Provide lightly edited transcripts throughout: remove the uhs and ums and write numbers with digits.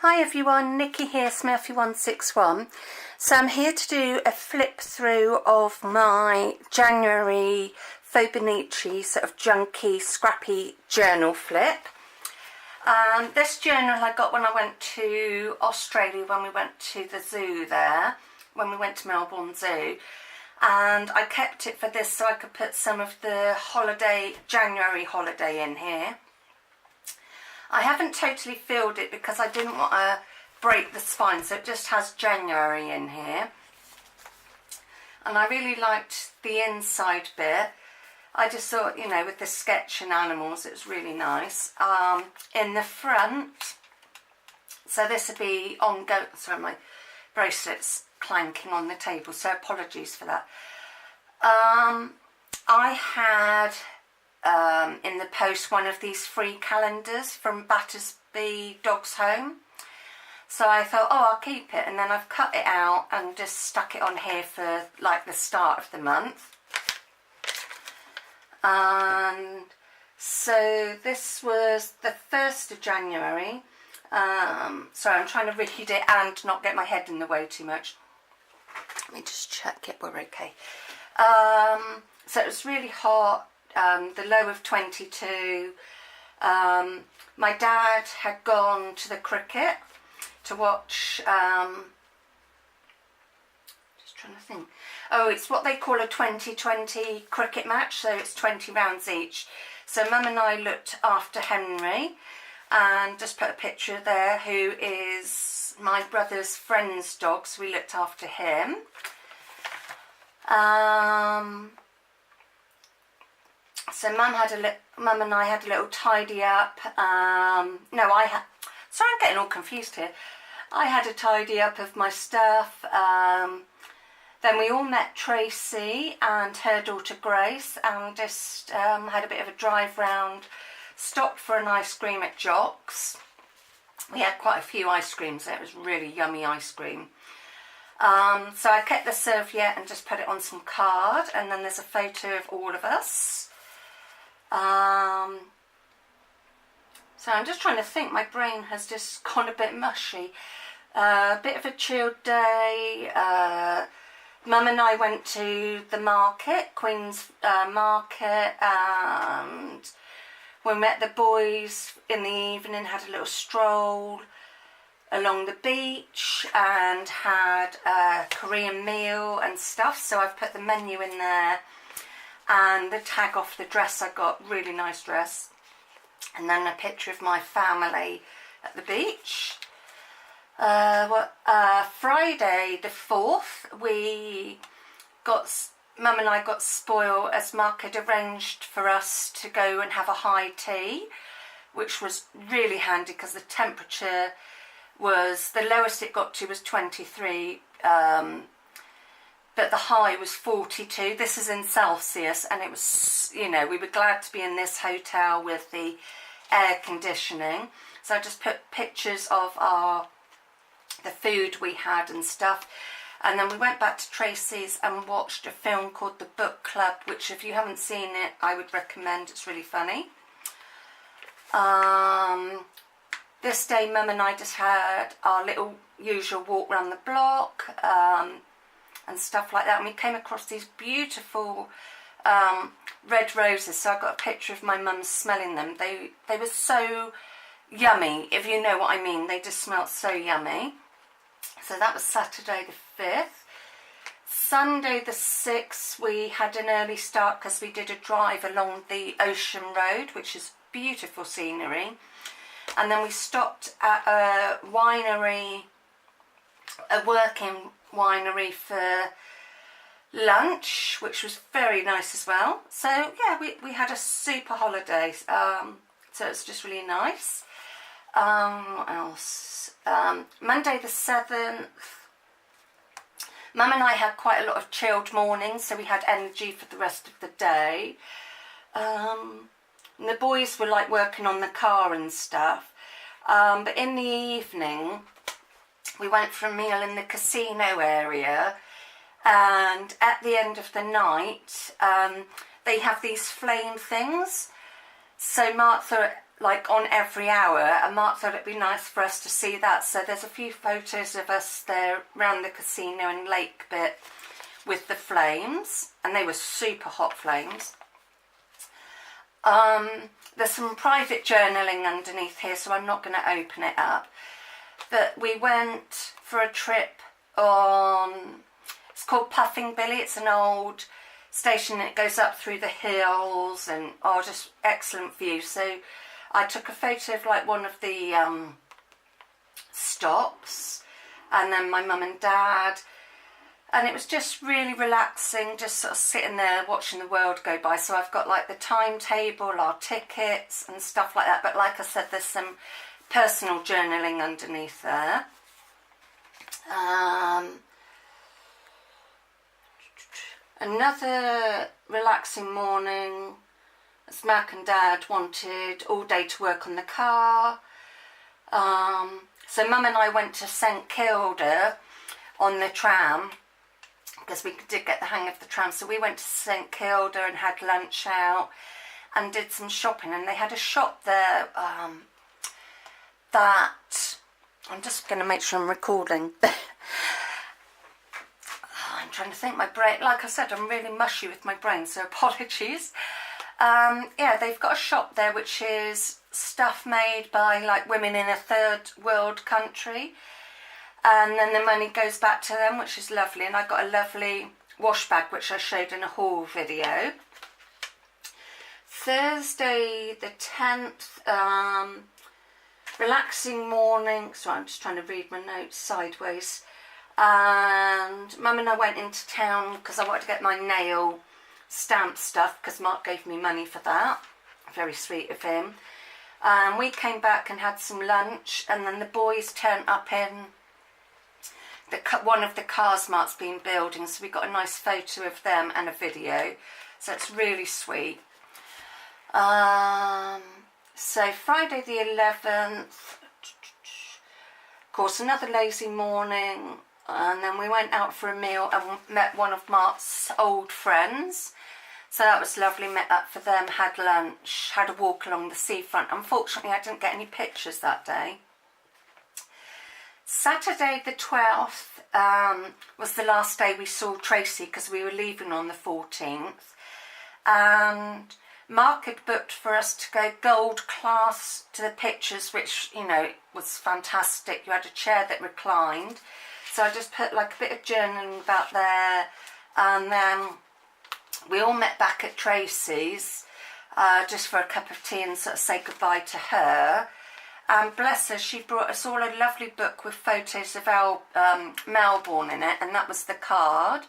Hi everyone, Nikki here, Smurfy161. So I'm here to do a flip through of my January fauob sort of junky, scrappy journal flip. This journal I got when I went to Australia, when we went to the zoo there, when we went to Melbourne Zoo. And I kept it for this so I could put some of the January holiday in here. I haven't totally filled it because I didn't want to break the spine, so it just has January in here. And I really liked the inside bit. I just thought, you know, with the sketch and animals, it was really nice. In the front, so this would be ongoing. Sorry, my bracelet's clanking on the table, so apologies for that. I had in the post one of these free calendars from Battersby Dogs Home, so I thought, oh, I'll keep it, and then I've cut it out and just stuck it on here for like the start of the month. And so this was the 1st of January. Sorry, I'm trying to read it and not get my head in the way too much. Let me just check it, we're okay. So it was really hot. The low of 22. My dad had gone to the cricket to watch, just trying to think, oh, it's what they call a 20-20 cricket match, so it's 20 rounds each. So Mum and I looked after Henry, and just put a picture there, who is my brother's friend's dog, so we looked after him. So Mum and I had a little tidy up. Sorry, I'm getting all confused here. I had a tidy up of my stuff. Then we all met Tracy and her daughter Grace, and just had a bit of a drive round. Stopped for an ice cream at Jock's. We had quite a few ice creams there. It was really yummy ice cream. So I kept the serviette and just put it on some card, and then there's a photo of all of us. So I'm just trying to think, my brain has just gone a bit mushy. A bit of a chilled day. Mum and I went to the market, Queen's Market, and we met the boys in the evening, had a little stroll along the beach and had a Korean meal and stuff. So I've put the menu in there and the tag off the dress I got, really nice dress, and then a picture of my family at the beach. Friday the 4th, Mum and I got spoiled as Mark had arranged for us to go and have a high tea, which was really handy because the temperature was, the lowest it got to was 23, but the high was 42. This is in Celsius, and it was, you know, we were glad to be in this hotel with the air conditioning. So I just put pictures of the food we had and stuff, and then we went back to Tracy's and watched a film called The Book Club, which if you haven't seen it, I would recommend. It's really funny. This day Mum and I just had our little usual walk around the block, and stuff like that, and we came across these beautiful red roses, so I got a picture of my mum smelling them. They were so yummy, if you know what I mean. They just smelled so yummy. So that was Saturday the 5th. Sunday the 6th, we had an early start because we did a drive along the Ocean Road, which is beautiful scenery, and then we stopped at a winery, a working winery for lunch, which was very nice as well. So yeah, we had a super holiday, so it's just really nice. What else? Monday the 7th, Mum and I had quite a lot of chilled mornings, so we had energy for the rest of the day. And the boys were like working on the car and stuff, but in the evening we went for a meal in the casino area, and at the end of the night they have these flame things. So Mark thought like on every hour, and Mark thought it'd be nice for us to see that. So there's a few photos of us there around the casino and lake bit with the flames, and they were super hot flames. There's some private journaling underneath here, so I'm not going to open it up. But we went for a trip on, it's called Puffing Billy. It's an old station that goes up through the hills, and just excellent view. So I took a photo of like one of the stops, and then my mum and dad, and it was just really relaxing, just sort of sitting there watching the world go by. So I've got like the timetable, our tickets and stuff like that, but like I said, there's some personal journaling underneath there. Another relaxing morning, as Mark and Dad wanted all day to work on the car. So Mum and I went to St Kilda on the tram, because we did get the hang of the tram. So we went to St Kilda and had lunch out and did some shopping, and they had a shop there that, I'm just going to make sure I'm recording. I'm trying to think, my brain, like I said, I'm really mushy with my brain, so apologies. Yeah, they've got a shop there which is stuff made by like women in a third world country, and then the money goes back to them, which is lovely. And I got a lovely wash bag which I showed in a haul video. Thursday the 10th, relaxing morning. So I'm just trying to read my notes sideways. And Mum and I went into town because I wanted to get my nail stamp stuff, because Mark gave me money for that. Very sweet of him. We came back and had some lunch, and then the boys turned up in one of the cars Mark's been building, so we got a nice photo of them and a video, so it's really sweet. So Friday the 11th, of course, another lazy morning, and then we went out for a meal and met one of Mark's old friends. So that was lovely, met up for them, had lunch, had a walk along the seafront. Unfortunately, I didn't get any pictures that day. Saturday the 12th was the last day we saw Tracy, because we were leaving on the 14th. And Mark had booked for us to go gold class to the pictures, which, you know, was fantastic. You had a chair that reclined. So I just put like a bit of journaling about there, and then we all met back at Tracy's just for a cup of tea and sort of say goodbye to her. And bless her, she brought us all a lovely book with photos of our Melbourne in it, and that was the card.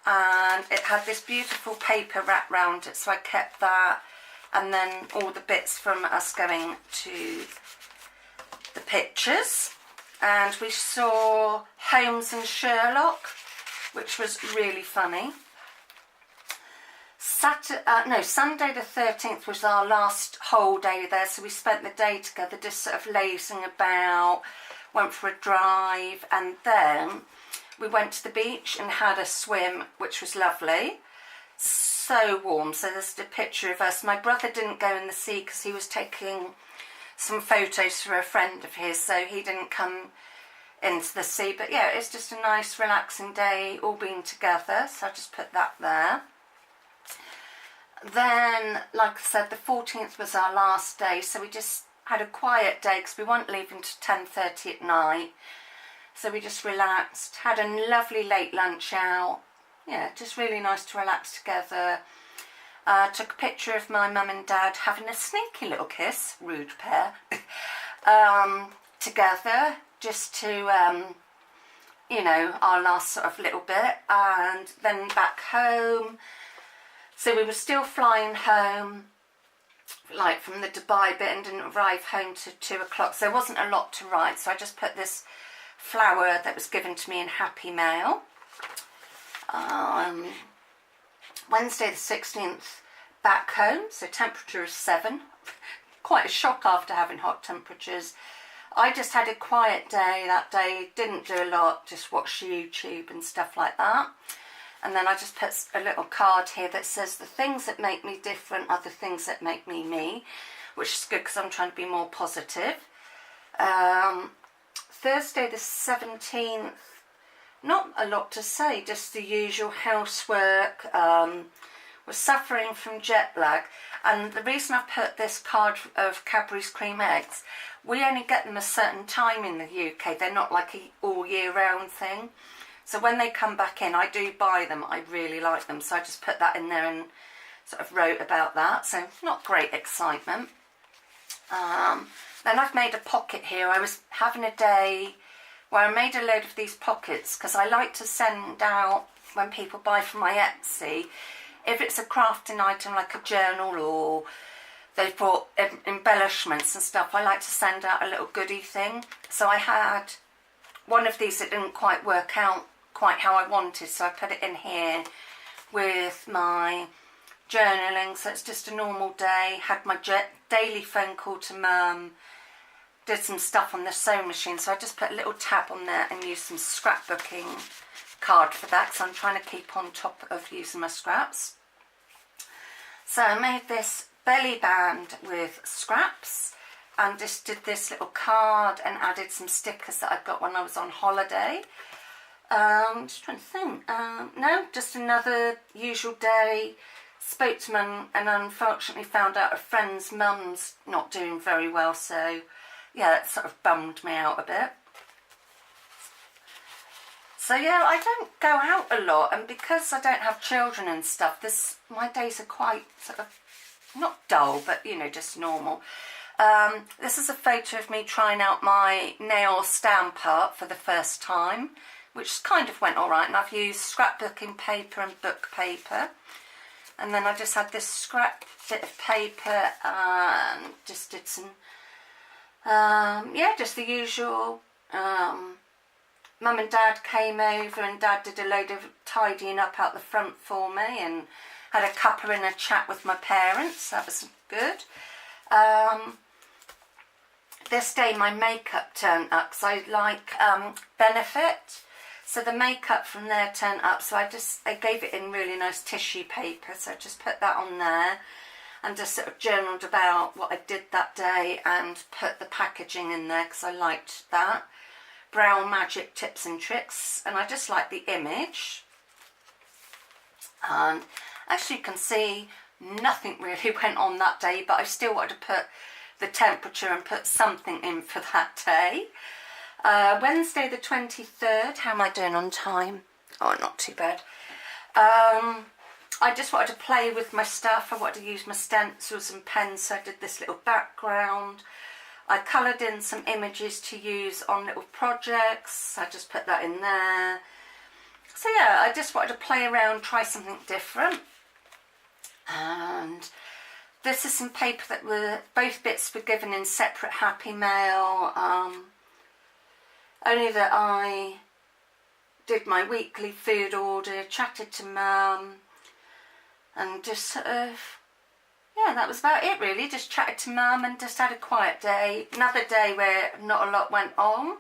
And it had this beautiful paper wrapped round it, so I kept that, and then all the bits from us going to the pictures. And we saw Holmes and Sherlock, which was really funny. Sunday the 13th was our last whole day there, so we spent the day together just sort of lazing about, went for a drive, and then we went to the beach and had a swim, which was lovely. So warm. So there's a picture of us. My brother didn't go in the sea because he was taking some photos for a friend of his, so he didn't come into the sea. But yeah, it's just a nice relaxing day, all being together, so I just put that there. Then, like I said, the 14th was our last day, so we just had a quiet day because we weren't leaving till 10:30 at night. So we just relaxed, had a lovely late lunch out. Yeah, just really nice to relax together. Took a picture of my mum and dad having a sneaky little kiss, rude pair, together, just to, you know, our last sort of little bit. And then back home. So we were still flying home, like from the Dubai bit, and didn't arrive home till 2 o'clock. So there wasn't a lot to write, so I just put this flower that was given to me in Happy Mail. Wednesday the 16th, back home, so temperature is 7. Quite a shock after having hot temperatures. I just had a quiet day that day, didn't do a lot, just watched YouTube and stuff like that. And then I just put a little card here that says, the things that make me different are the things that make me me, which is good because I'm trying to be more positive. Thursday the 17th, not a lot to say, just the usual housework. Was suffering from jet lag, and the reason I put this card of Cadbury's cream eggs, we only get them a certain time in the UK. They're not like a all year round thing. So when they come back in, I do buy them. I really like them. So I just put that in there and sort of wrote about that. So not great excitement. Then I've made a pocket here. I was having a day where I made a load of these pockets because I like to send out, when people buy from my Etsy, if it's a crafting item like a journal or they've brought embellishments and stuff, I like to send out a little goodie thing. So I had one of these that didn't quite work out quite how I wanted, so I put it in here with my journaling. So it's just a normal day. Had my daily phone call to Mum, did some stuff on the sewing machine, so I just put a little tab on there and used some scrapbooking card for that, because I'm trying to keep on top of using my scraps. So I made this belly band with scraps and just did this little card and added some stickers that I got when I was on holiday. Just trying to think. No, just another usual day. Spoke to Mum and unfortunately found out a friend's mum's not doing very well, so yeah, that sort of bummed me out a bit. So yeah, I don't go out a lot, and because I don't have children and stuff, my days are quite sort of, not dull, but you know, just normal. This is a photo of me trying out my nail stamp art for the first time, which kind of went alright, and I've used scrapbooking paper and book paper. And then I just had this scrap bit of paper and just did some, yeah, just the usual. Mum and Dad came over and Dad did a load of tidying up out the front for me and had a cuppa and a chat with my parents. That was good. This day my makeup turned up, so I like Benefit. So the makeup from there turned up, so I gave it in really nice tissue paper, so I just put that on there and just sort of journaled about what I did that day and put the packaging in there because I liked that. Brown Magic Tips and Tricks, and I just like the image. And as you can see, nothing really went on that day, but I still wanted to put the temperature and put something in for that day. Wednesday the 23rd, how am I doing on time? Oh, not too bad. I just wanted to play with my stuff. I wanted to use my stencils and pens, so I did this little background. I coloured in some images to use on little projects. I just put that in there. So yeah, I just wanted to play around, try something different. And this is some paper that both bits were given in separate Happy Mail. Only that I did my weekly food order, chatted to Mum, and just sort of, yeah, that was about it really. Just chatted to Mum and just had a quiet day. Another day where not a lot went on.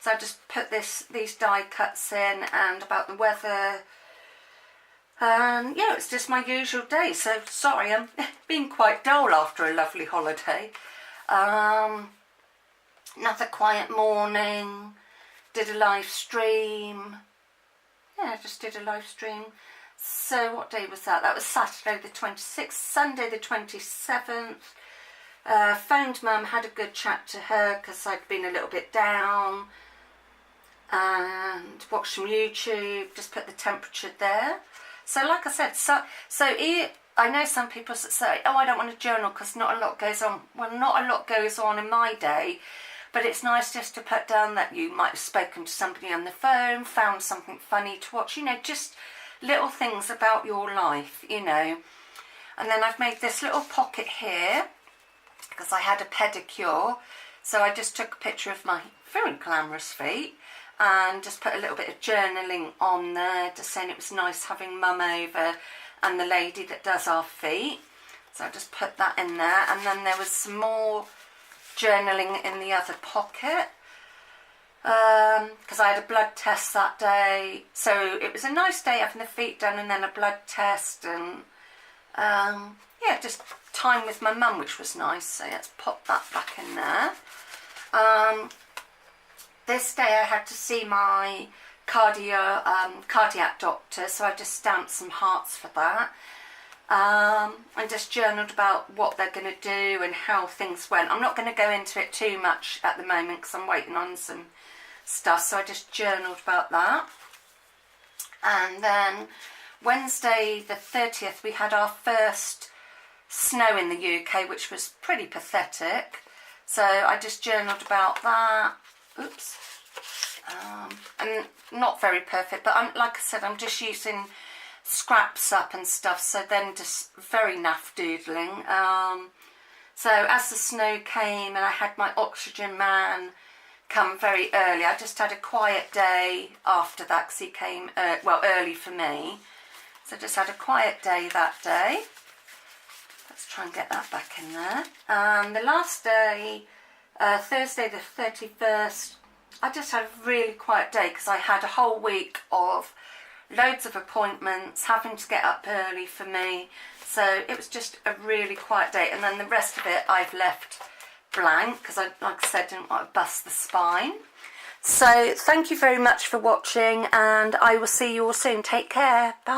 So I just put these die cuts in and about the weather. Yeah, it's just my usual day. So sorry, I'm being quite dull after a lovely holiday. Another quiet morning. Did a live stream. Yeah, just did a live stream. So what day was that? That was Saturday the 26th, Sunday the 27th. Phoned Mum, had a good chat to her because I'd been a little bit down. And watched some YouTube, just put the temperature there. So like I said, I know some people say, oh, I don't want to journal because not a lot goes on. Well, not a lot goes on in my day. But it's nice just to put down that you might have spoken to somebody on the phone, found something funny to watch, you know, just little things about your life, you know. And then I've made this little pocket here because I had a pedicure. So I just took a picture of my very glamorous feet and just put a little bit of journaling on there, just saying it was nice having Mum over and the lady that does our feet. So I just put that in there. And then there was some more journaling in the other pocket because I had a blood test that day, so it was a nice day having the feet done and then a blood test, and yeah, yeah, just time with my mum, which was nice. So let's pop that back in there. This day I had to see my cardiac doctor, so I just stamped some hearts for that. And just journaled about what they're going to do and how things went. I'm not going to go into it too much at the moment because I'm waiting on some stuff, so I just journaled about that. And then Wednesday the 30th we had our first snow in the UK, which was pretty pathetic, so I just journaled about that. Oops. And not very perfect, but like I said, I'm just using scraps up and stuff, so then just very naff doodling. So as the snow came and I had my oxygen man come very early, I just had a quiet day after that because he came well early for me, so just had a quiet day that day. Let's try and get that back in there. And the last day, Thursday the 31st, I just had a really quiet day because I had a whole week of loads of appointments, having to get up early for me, so it was just a really quiet day. And then the rest of it I've left blank because I, like I said, didn't want to bust the spine. So thank you very much for watching, and I will see you all soon. Take care. Bye.